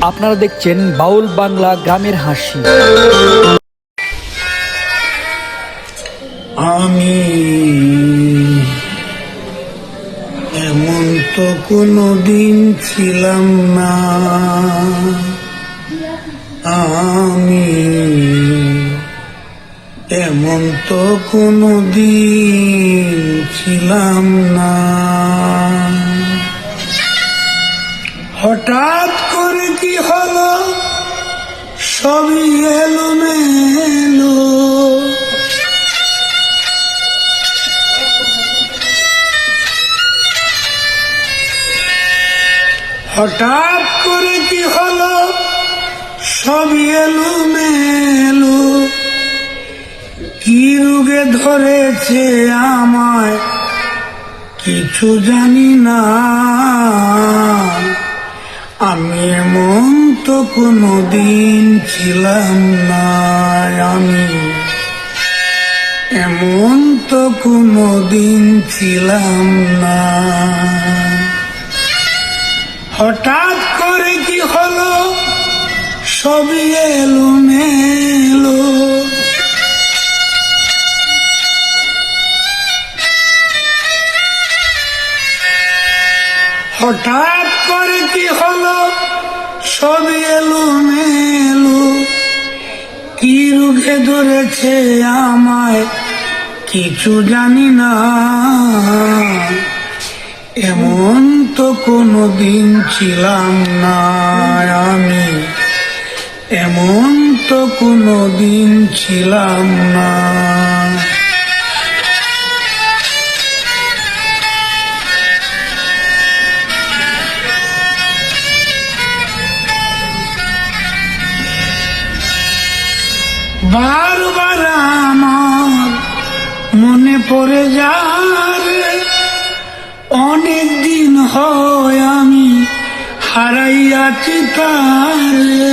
আপনারা দেখছেন বাউল বাংলা গ্রামের হাসি। আমি এমন তো কোনো দিন ছিলাম না, আমি এমন তো কোনো দিন ছিলাম না। হঠাৎ করে কি হলো, সবই এলোমেলো। হঠাৎ করে কি হলো, সবই এলোমেলো। কি রোগে ধরেছে আমায় কিছু জানি না। আমি এমন তো কোনো দিন ছিলাম না, আমি এমন তো কোনো দিন ছিলাম না। হঠাৎ করে কি হলো, সবই এলোমেলো। হঠাৎ করে কি হলো, সবই এলোমেলো। কি রোগে ধরেছে আমায় কিছু জানি না। এমন তো কোনো দিন ছিলাম না, আমি এমন তো কোনো দিন ছিলাম না। বারবার আমার মনে পড়ে যায়, অনেক দিন হয় আমি হারাইয়াছি তারে।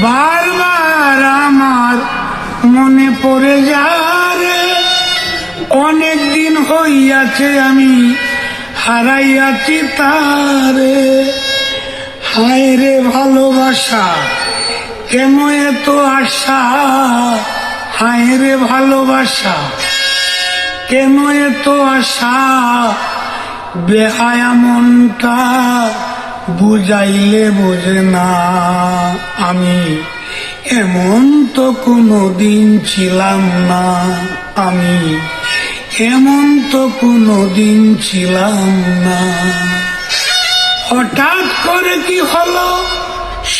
বারবার আমার মনে পড়ে যায়, অনেক দিন হইয়াছে আমি হারাইয়াছি তারে। হায় রে ভালোবাসা, কেন এত আশা। হায় রে ভালোবাসা, কেন এত আশা। বেহায়া মনটা বুঝাইলে বোঝে না। আমি এমন তো কোনো দিন ছিলাম না, আমি এমন তো কোনো দিন ছিলাম না। হঠাৎ করে কি হলো,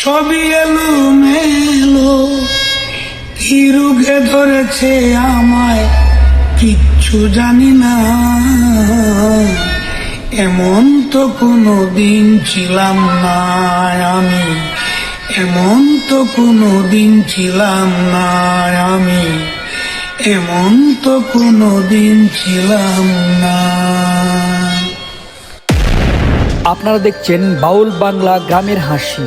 সবই এলোমেলো। কি রোগে ধরেছে আমায় কিচ্ছু জানি না। এমন তো কোনো দিন ছিলাম না, আমি এমন তো কোনো দিন ছিলাম না, আমি এমন তো কোনো দিন ছিলাম না। আপনারা দেখছেন বাউল বাংলা গ্রামের হাসি।